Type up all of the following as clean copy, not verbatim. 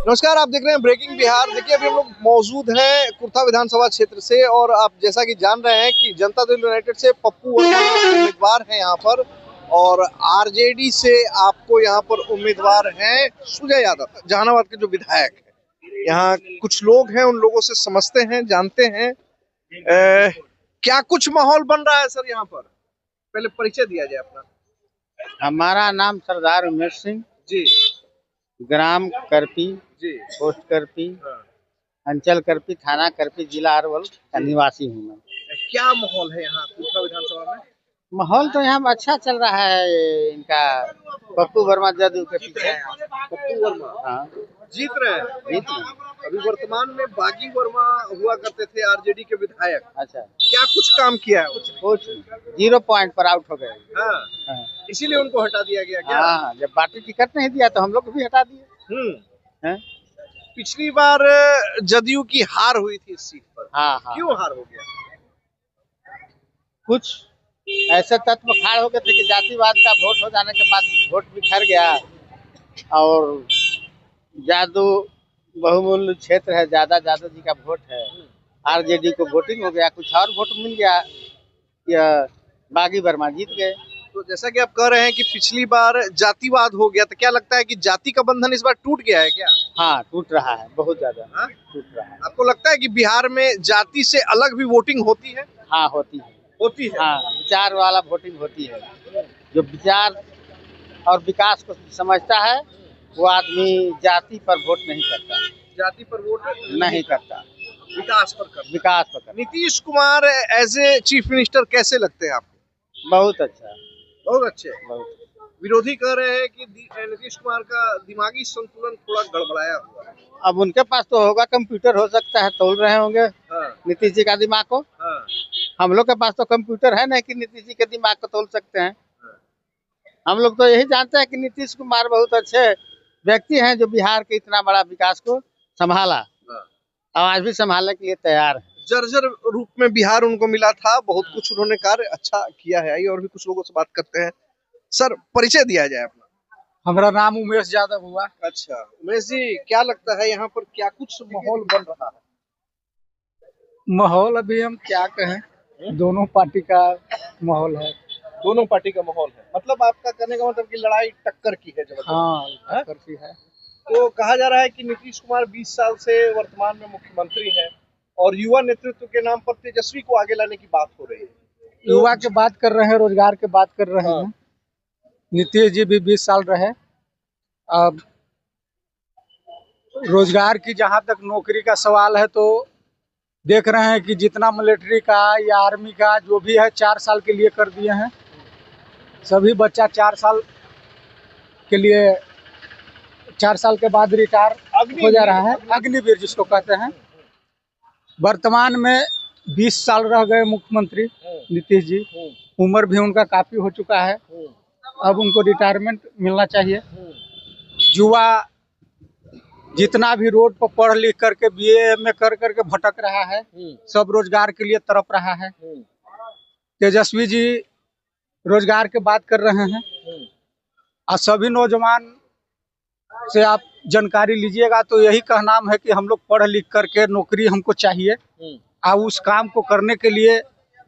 नमस्कार, आप देख रहे हैं ब्रेकिंग बिहार। देखिए, अभी हम लोग मौजूद हैं कुर्था विधानसभा क्षेत्र से और आप जैसा कि जान रहे हैं कि जनता दल यूनाइटेड से पप्पू वर्मा उम्मीदवार हैं यहाँ पर और आरजेडी से आपको यहाँ पर उम्मीदवार हैं सुजय यादव, जहानाबाद के जो विधायक हैं। यहाँ कुछ लोग हैं, उन लोगों से समझते हैं, जानते हैं क्या कुछ माहौल बन रहा है सर यहाँ पर। पहले परिचय दिया जाए अपना। हमारा नाम सरदार उमेश सिंह जी ग्राम करपी, जी। पोस्ट करपी, हाँ। अंचल करपी, थाना करपी, जिला अरवल का निवासी हूँ मैं। क्या माहौल है यहाँ कुर्था विधानसभा में? माहौल तो यहाँ अच्छा चल रहा है। इनका पप्पू वर्मा जदयू के पीछे है। पप्पू वर्मा हाँ, जीत रहे हैं। जीत में। अभी वर्तमान में बागी वर्मा हुआ करते थे आरजेडी के विधायक। अच्छा, क्या कुछ काम किया है? कुछ 0 पॉइंट पर आउट हो गए। हाँ, हाँ, इसीलिए उनको हटा दिया गया क्या? हाँ, जब पार्टी टिकट नहीं दिया तो हम लोग भी हटा दिए। हैं? पिछली बार जदयू की हार हुई थी इस सीट पर। हाँ, हाँ, क्यों हार हो गया? कुछ ऐसे तत्व खाड़ हो गए थे कि जातिवाद का वोट हो जाने के बाद वोट बिखर गया और जादू बहुमूल्य क्षेत्र है, जादव जी का वोट है। आरजेडी को वोटिंग हो गया, कुछ और वोट मिल गया, या बागी वर्मा जीत गए। तो जैसा कि आप कह रहे हैं कि पिछली बार जातिवाद हो गया, तो क्या लगता है कि जाति का बंधन इस बार टूट गया है क्या? हाँ, टूट रहा है, बहुत ज्यादा। हाँ? टूट रहा है। आपको लगता है कि बिहार में जाति से अलग भी वोटिंग होती है? हाँ, होती है। होती है। हाँ, विचार वाला वोटिंग होती है। जो विचार और विकास को समझता है वो आदमी जाति पर वोट नहीं करता। जाति पर वोट नहीं करता, विकास पर करता। विकास पर करता। Nitish Kumar as a chief minister कैसे लगते हैं आपको? बहुत अच्छा, बहुत अच्छे। बहुत। विरोधी कह रहे हैं कि नीतीश कुमार का दिमागी संतुलन थोड़ा गड़बड़ाया हुआ है। अब उनके पास तो होगा, कंप्यूटर हो सकता है, तोल रहे होंगे हाँ, नीतीश जी का दिमाग को। हाँ, हम लोग के पास तो कंप्यूटर है नहीं कि नीतीश जी के दिमाग को तोल सकते हैं। हाँ। हम लोग तो यही जानते हैं कि नीतीश कुमार बहुत अच्छे व्यक्ति हैं जो बिहार के इतना बड़ा विकास को संभाला और आज भी संभालने के लिए तैयार है। जर्जर रूप में बिहार उनको मिला था, बहुत कुछ उन्होंने कार्य अच्छा किया है। आइए और भी कुछ लोगों से बात करते हैं। सर, परिचय दिया जाए अपना। हमारा नाम उमेश यादव हुआ। अच्छा उमेश जी, क्या लगता है यहाँ पर क्या कुछ माहौल बन रहा है? माहौल अभी हम क्या कहें, दोनों पार्टी का माहौल है। दोनों पार्टी का माहौल है, मतलब आपका कहने का मतलब कि लड़ाई टक्कर की है जबरदस्त। हाँ, टक्कर की है। तो कहा जा रहा है कि नीतीश कुमार 20 साल से वर्तमान में मुख्यमंत्री हैं और युवा नेतृत्व के नाम पर तेजस्वी को आगे लाने की बात हो रही है। युवा के बात कर रहे हैं, रोजगार के बात कर रहे हैं। नीतीश जी भी 20 साल रहे। अब रोजगार की जहाँ तक नौकरी का सवाल है तो देख रहे हैं कि जितना मिलिट्री का या आर्मी का जो भी है 4 साल के लिए कर दिए हैं। सभी बच्चा 4 साल के लिए 4 साल के बाद रिटायर हो जा रहा है, अग्निवीर जिसको कहते हैं। वर्तमान में 20 साल रह गए मुख्यमंत्री नीतीश जी, उम्र भी उनका काफी हो चुका है, अब उनको रिटायरमेंट मिलना चाहिए। युवा जितना भी रोड पर पढ़ लिख करके BA MA कर करके भटक रहा है, सब रोजगार के लिए तड़प रहा है। तेजस्वी जी रोजगार के बात कर रहे हैं और सभी नौजवान से आप जानकारी लीजिएगा तो यही कहना है कि हम लोग पढ़ लिख करके नौकरी हमको चाहिए। और उस काम को करने के लिए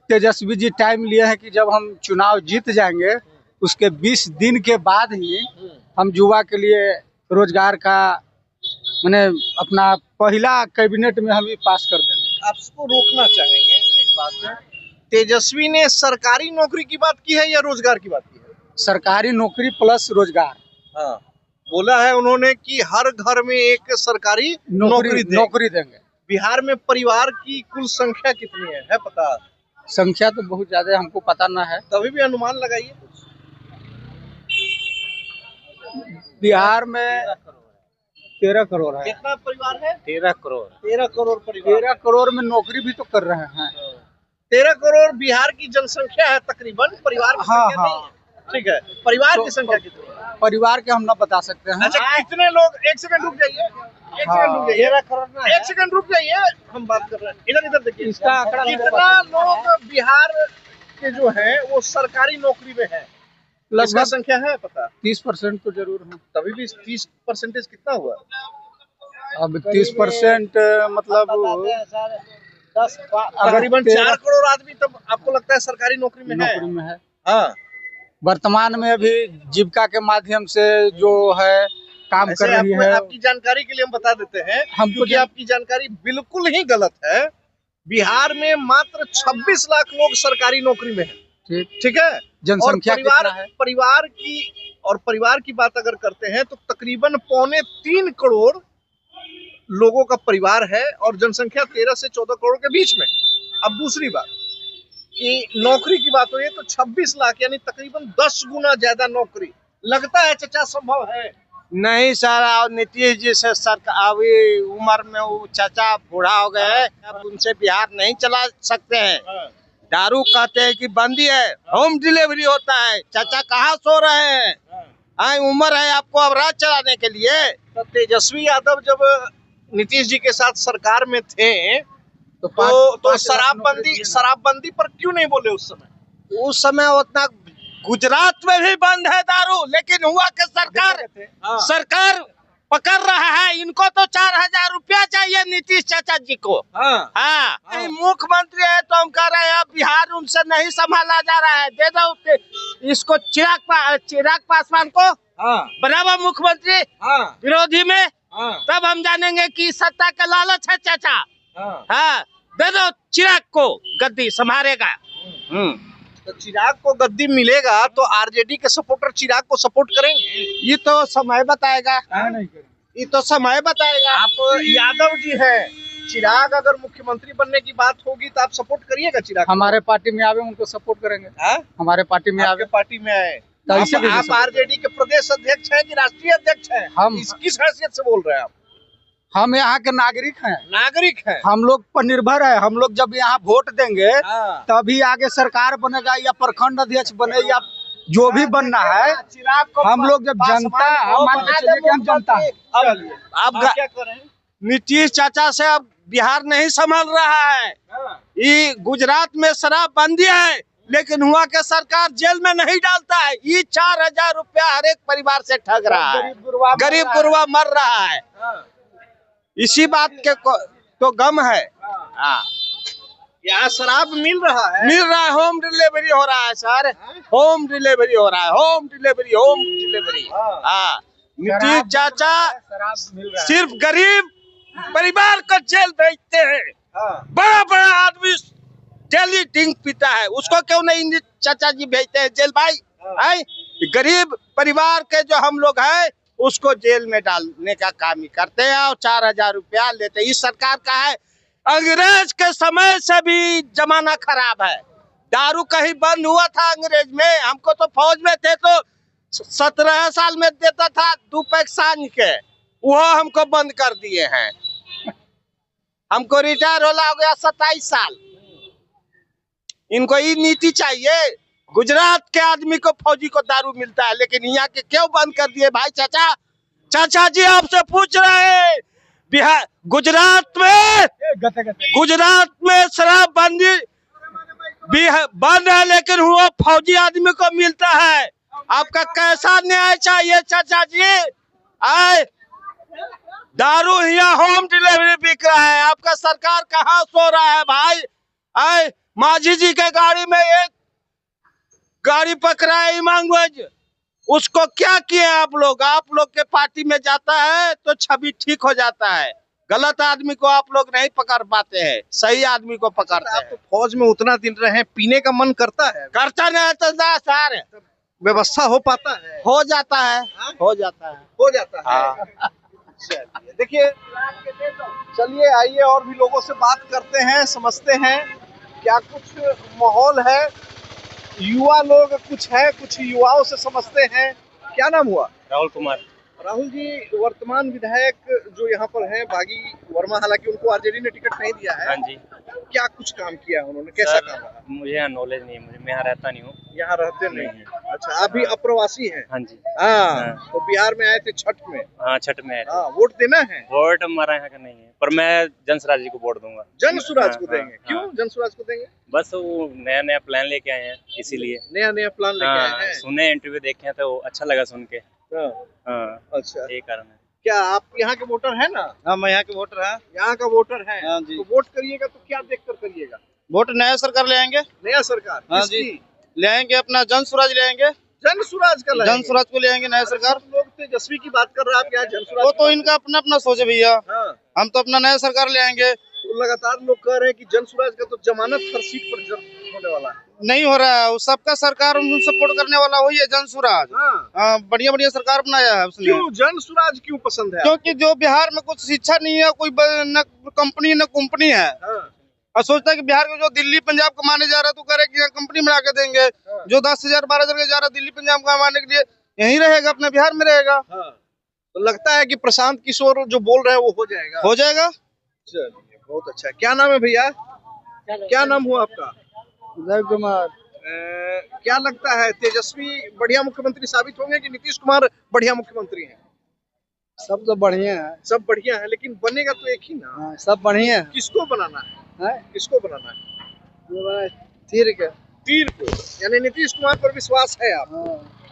तेजस्वी जी टाइम लिए हैं कि जब हम चुनाव जीत जाएंगे उसके 20 दिन के बाद ही हम युवा के लिए रोजगार का मैंने अपना पहला कैबिनेट में हम ही पास कर देंगे। आपको रोकना चाहेंगे एक बात में, तेजस्वी ने सरकारी नौकरी की बात की है या रोजगार की बात की है? सरकारी नौकरी प्लस रोजगार। हाँ, बोला है उन्होंने कि हर घर में एक सरकारी नौकरी देंगे। बिहार में परिवार की कुल संख्या कितनी है पता? संख्या तो बहुत ज्यादा हमको पता ना है, तभी भी अनुमान लगाइए। बिहार में 13 करोड़ है। कितना परिवार है? 13 करोड़। 13 करोड़ परिवार। 13 करोड़ में नौकरी भी तो कर रहे हैं। 13 करोड़ बिहार की जनसंख्या है तकरीबन, परिवार की संख्या नहीं है। ठीक है, परिवार की संख्या कितनी है? परिवार के हम ना बता सकते हैं। अच्छा, कितने लोग? एक सेकंड रुक जाइए, एक सेकंड रुक जाइए, 13 करोड़ ना, एक सेकंड रुक जाइए, हम बात कर रहे हैं। इधर देखिए, इसका आंकड़ा कितना लोग बिहार के जो है वो सरकारी नौकरी में है? लगभग संख्या है पता? 30% तो जरूर है। तभी भी 30% कितना हुआ? अब 30% मतलब तकरीबन 4 करोड़ आदमी तब आपको लगता है सरकारी नौकरी में है? नौकरी में है। हाँ। वर्तमान में अभी जीविका के माध्यम से जो है काम कर रही है। आपकी जानकारी के लिए हम बता देते हैं, क्योंकि आपकी जानकारी बिल्कुल ही गलत है। बिहार में मात्र 26 लाख लोग सरकारी नौकरी में हैं। ठीक है। जनसंख्या कितना है? परिवार की बात अगर करते हैं तो तकरीबन 2.25 करोड़ लोगों का परिवार है और जनसंख्या 13 से 14 करोड़ के बीच में। अब दूसरी बात कि नौकरी की बात हो रही है तो 26 लाख यानी तकरीबन 10 गुना ज्यादा नौकरी। लगता है चचा संभव है? नहीं सर, और नीतीश जी से सरकार अभी उम्र में वो चाचा बूढ़ा हो गए हैं, अब उनसे बिहार नहीं चला सकते हैं। दारू कहते हैं कि बंदी है, होम डिलीवरी होता है। चाचा कहाँ सो रहे हैं? उम्र है आपको अब राज चलाने के लिए। तो तेजस्वी यादव जब नीतीश जी के साथ सरकार में थे तो शराबबंदी पर क्यों नहीं बोले उस समय? उस समय उतना गुजरात में भी बंद है दारू, लेकिन हुआ कि सरकार पकड़ रहा है। इनको तो 4,000 रुपया चाहिए नीतीश चाचा जी को। हाँ। मुख्यमंत्री है तो हम कह रहे हैं बिहार उनसे नहीं संभाला जा रहा है। दे दो इसको चिराग पासवान को बनावा मुख्यमंत्री विरोधी में, तब हम जानेंगे कि सत्ता का लालच है चाचा। हाँ, दे दो चिराग को गद्दी, संभालेगा। तो चिराग को गद्दी मिलेगा तो आरजेडी के सपोर्टर चिराग को सपोर्ट करेंगे? ये तो समय बताएगा। ये तो समय बताएगा। आप यादव जी हैं, चिराग अगर मुख्यमंत्री बनने की बात होगी तो आप सपोर्ट करिएगा चिराग? हमारे पार्टी में आवे उनको सपोर्ट करेंगे। हमारे पार्टी में आवे, पार्टी में आए। आप आरजेडी के प्रदेश अध्यक्ष हैं कि राष्ट्रीय अध्यक्ष हैं? हम किस हैसियत से बोल रहे हैं आप? हम यहाँ के नागरिक हैं। नागरिक हैं। हम लोग पर निर्भर है। हम लोग जब यहाँ वोट देंगे तभी आगे सरकार बनेगा या प्रखंड अध्यक्ष बने या जो भी बनना है। हम लोग जब जनता, हम जनता अब क्या करें? नीतीश चाचा से अब बिहार नहीं संभल रहा है। ये गुजरात में शराबबंदी है, लेकिन हुआ के सरकार जेल में नहीं डालता है। ये 4,000 रुपया हर एक परिवार से ठग रहा है। गरीब गुरबा मर रहा है। इसी बात के तो गम है। यहाँ शराब मिल रहा है, होम डिलीवरी हो रहा है सर। होम डिलीवरी हो रहा है, होम डिलीवरी। हाँ, नीतीश चाचा सिर्फ गरीब परिवार को जेल भेजते हैं। बड़ा बड़ा आदमी डेली ड्रिंक पीता है, उसको क्यों नहीं चाचा जी भेजते हैं जेल? भाई गरीब परिवार के जो हम लोग हैं उसको जेल में डालने का काम ही करते हैं और 4,000 रुपया लेते हैं। इस सरकार का है। अंग्रेज के समय से भी जमाना खराब है। दारू कहीं बंद हुआ था अंग्रेज में? हमको तो फौज में थे तो 17 साल में देता था 2 पैक सांझ के, वो हमको बंद कर दिए हैं। हमको रिटायर हो गया 27 साल। इनको ये नीति चाहिए। गुजरात के आदमी को फौजी को दारू मिलता है, लेकिन यहाँ के क्यों बंद कर दिए? भाई चाचा जी आपसे पूछ रहे हैं, बिहार गुजरात में शराबबंदी बंद है, लेकिन वो फौजी आदमी को मिलता है। आपका कैसा न्याय चाहिए चाचा जी? आए दारू यहाँ होम डिलीवरी बिक रहा है, आपका सरकार कहाँ सो रहा है? भाई आए माझी जी के गाड़ी में एक गाड़ी पकड़ा है इमामगंज, उसको क्या किए आप लोग? आप लोग के पार्टी में जाता है तो छवि ठीक हो जाता है। गलत आदमी को आप लोग नहीं पकड़ पाते हैं, सही आदमी को पकड़ते हैं। आप तो फौज में उतना दिन रहे हैं, पीने का मन करता है? करता नहीं तो सर व्यवस्था हो पाता है? हो जाता है। देखिए, चलिए आइए और भी लोगों से बात करते हैं, समझते हैं क्या कुछ माहौल है। युवा लोग कुछ है, कुछ युवाओं से समझते हैं। क्या नाम हुआ? राहुल कुमार। राहुल जी, वर्तमान विधायक जो यहाँ पर हैं बागी वर्मा, हालांकि उनको आरजेडी ने टिकट नहीं दिया है। हाँ जी। क्या कुछ काम किया उन्होंने? कैसा काम रहा? मुझे यहाँ नॉलेज नहीं है, मैं यहाँ रहता नहीं हूँ। यहाँ रहते नहीं है? अच्छा, आप भी अप्रवासी हैं? हाँ जी। हाँ, तो बिहार में आए थे छठ में? हाँ, छठ में आए थे। वोट देना है? वोट हमारा यहाँ का नहीं है, पर मैं जनसुराज जी को वोट दूंगा। जनसुराज को देंगे? क्यों जनसुराज को देंगे? बस वो नया प्लान लेके आए हैं, इसीलिए। नया प्लान लेके आए हैं? सुने, इंटरव्यू देखे हैं तो अच्छा लगा सुन के। अच्छा, यही कारण है। क्या आप यहाँ के वोटर हैं ना? हाँ, मैं यहाँ के वोटर है। यहाँ का वोटर है। हाँ जी। तो वोट करिएगा तो क्या देखकर करिएगा? वोट नया सरकार ले आएंगे। नया सरकार? हाँ जी, किसकी? ले आएंगे अपना जन स्वराज ले आएंगे। जन स्वराज का जन स्वराज को ले आएंगे नया सरकार। लोग तेजस्वी की बात कर रहे हैं, आप यहाँ जन स्वराज वो की तो बात इनका अपना अपना सोच है भैया। हाँ। हम तो अपना नया सरकार ले आएंगे। तो लगातार लोग कह रहे हैं कि जन स्वराज का तो जमानत हर सीट पर होने वाला है। नहीं हो रहा है, सबका सरकार उनको सपोर्ट करने वाला वही है जन स्वराज। हाँ। बढ़िया बढ़िया सरकार बनाया है उसने। क्यों जन स्वराज क्यों पसंद है? क्योंकि जो बिहार में कुछ शिक्षा नहीं है, कोई न कंपनी न कुंपनी है। हाँ। और सोचता है कि बिहार में जो दिल्ली पंजाब कमाने जा रहा है तो कह रहे कि यहाँ कंपनी बना के देंगे। हाँ। जो 10,000 12,000 के जा रहा है दिल्ली पंजाब कमाने के लिए यहीं रहेगा, अपने बिहार में रहेगा। हाँ। तो लगता है कि प्रशांत किशोर जो बोल रहे हैं वो हो जाएगा। हो जाएगा। चलिए बहुत अच्छा। क्या नाम है भैया? क्या नाम हुआ आपका? जय कुमार। क्या लगता है तेजस्वी बढ़िया मुख्यमंत्री साबित होंगे कि नीतीश कुमार बढ़िया मुख्यमंत्री हैं? सब तो बढ़िया है। सब बढ़िया है, लेकिन बनेगा तो एक ही ना। हाँ, सब बढ़िया है। किसको बनाना है? किसको बनाना है? तीर के। तीर को, यानी नीतीश कुमार पर विश्वास है आप?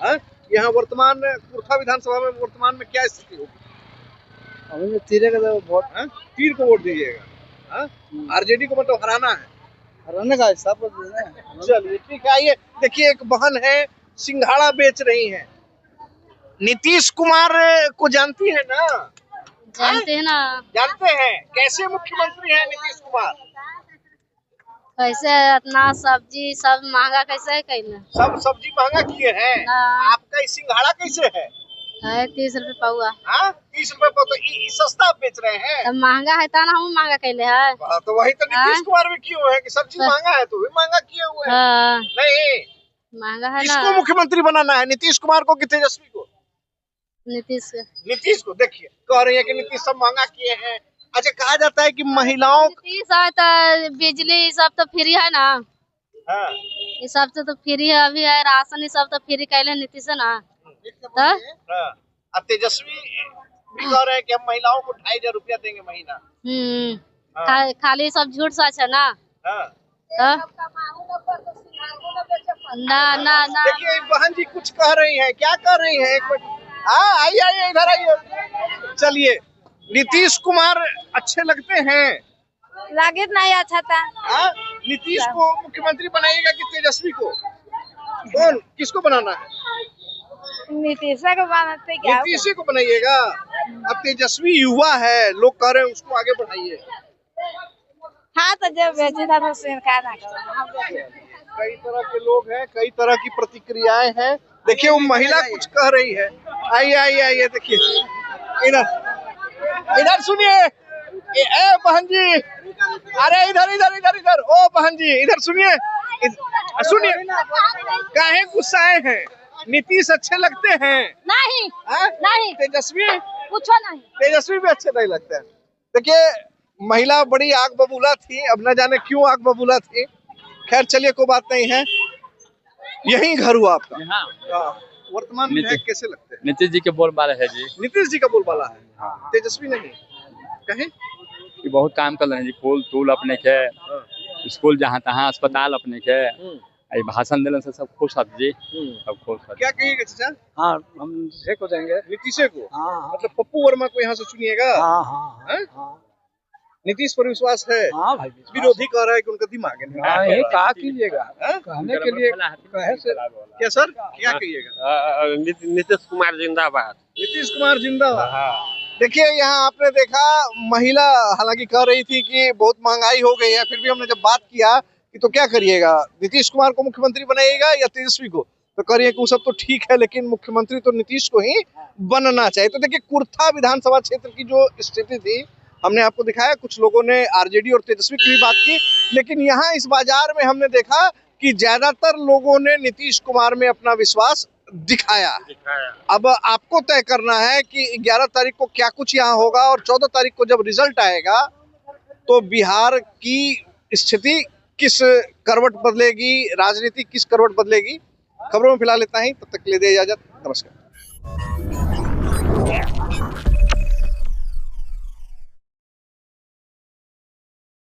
हाँ? यहाँ वर्तमान कुर्था विधानसभा में वर्तमान में क्या स्थिति होगी? अभी तीर का वोट। तीर को वोट दीजिएगा। आरजेडी को मतलब हराना है। हराने का सब। चलिए ठीक है। आइए देखिए, एक बहन है सिंघाड़ा बेच रही है। नीतीश कुमार को जानती है ना? जानते हैं ना। जानते हैं। कैसे मुख्यमंत्री हैं नीतीश कुमार? कैसे इतना सब्जी सब महंगा कैसे है कहना? सब सब्जी महंगा किए हैं। आपका सिंघाड़ा कैसे है? 30 रुपए पाउआ। 30 रुपए पाउआ। तो सस्ता आप बेच रहे हैं? तो महंगा है ता ना, हम महंगा कैले है। तो वही तो नीतीश कुमार भी क्यों है कि सब्जी महंगा है तो भी महंगा किए हुए हैं। नहीं महंगा है ना। किसको मुख्यमंत्री बनाना है, नीतीश कुमार को कि तेजस्वी को? नीतीश को। देखिए कह रही है कि नीतीश सब महंगा किए हैं। अच्छा, कहा जाता है कि महिलाओं नीतीश है तो बिजली सब तो फ्री है ना। हाँ। ये सब तो फ्री है, अभी है राशन ये सब तो फ्री कैले नीतीश है ना। अब तेजस्वी भी कह रहे हैं कि हम महिलाओं को 2,500 रुपया देंगे महीना। खाली सब झूठ सच है ना। ना ना ना। देखिए बहन जी कुछ कह रही हैं। क्या कह रही हैं? एक मिनट। आइए आइए इधर आइए। चलिए, नीतीश कुमार अच्छे लगते हैं? लगे नहीं अच्छा था। नीतीश को मुख्यमंत्री बनाइएगा कि तेजस्वी को? कौन किसको बनाना है? नीतीश को बनाते क्या? नीतीश को बनाइएगा। अब तेजस्वी युवा है, लोग कह रहे हैं उसको आगे बढ़ाइए। हाँ तो जब बेचे था तो खाना कई तरह के लोग हैं, कई तरह की प्रतिक्रियाएं हैं। देखिए वो महिला कुछ कह रही है। आइए आइए आइए देखिए इधर सुनिए। ए बहन जी, अरे इधर इधर इधर इधर। ओ बहन जी इधर सुनिए। सुनिए, काहे गुस्साए हैं? नीतीश अच्छे लगते हैं? नहीं। नहीं। तेजस्वी? कुछ नहीं। तेजस्वी भी अच्छे नहीं लगते हैं। देखिए महिला बड़ी आग बबूला थी, अब न जाने क्यों आग बबूला थी। खैर चलिए कोई बात नहीं है। यही घर हुआ आपका? वर्तमान विधायक कैसे लगते हैं? नीतीश जी के बोलबाला है जी। नीतीश जी का बोलबाला है। हाँ। तेजस्वी नहीं कहे कि बहुत काम कर रहे हैं जी। पुल तूल अपने के, स्कूल जहाँ तहाँ, अस्पताल अपने के, भाषण देने से सब खुश आते जी। सब खुश। क्या कहिएगा चाचा? हाँ, हम को देंगे नीतीश को। हाँ। मतलब पप्पू वर्मा को यहाँ से चुनिएगा? हाँ। नीतीश पर विश्वास है? हाँ भाई। विरोधी कह रहा है कि उनका दिमाग है। ये क्या कीजिएगा? कहने के लिए कहे से। क्या सर क्या कहिएगा? नीतीश कुमार जिंदाबाद। नीतीश कुमार जिंदाबाद। देखिए यहाँ आपने देखा महिला हालांकि कह रही थी कि बहुत महंगाई हो गई है, फिर भी हमने जब बात किया कि तो क्या करिएगा, नीतीश कुमार को मुख्यमंत्री बनाइएगा या तेजस्वी को, तो करिए कि वो सब तो ठीक है लेकिन मुख्यमंत्री तो नीतीश को ही बनना चाहिए। तो देखिए कुर्था विधानसभा क्षेत्र की जो स्थिति थी हमने आपको दिखाया। कुछ लोगों ने आरजेडी और तेजस्वी की भी बात की, लेकिन यहाँ इस बाजार में हमने देखा कि ज्यादातर लोगों ने नीतीश कुमार में अपना विश्वास दिखाया। अब आपको तय करना है कि 11 तारीख को क्या कुछ यहाँ होगा और 14 तारीख को जब रिजल्ट आएगा तो बिहार की स्थिति किस करवट बदलेगी, राजनीति किस करवट बदलेगी। खबरों में फिलहाल इतना ही, तब तक के लिए दे इजाजत। नमस्कार।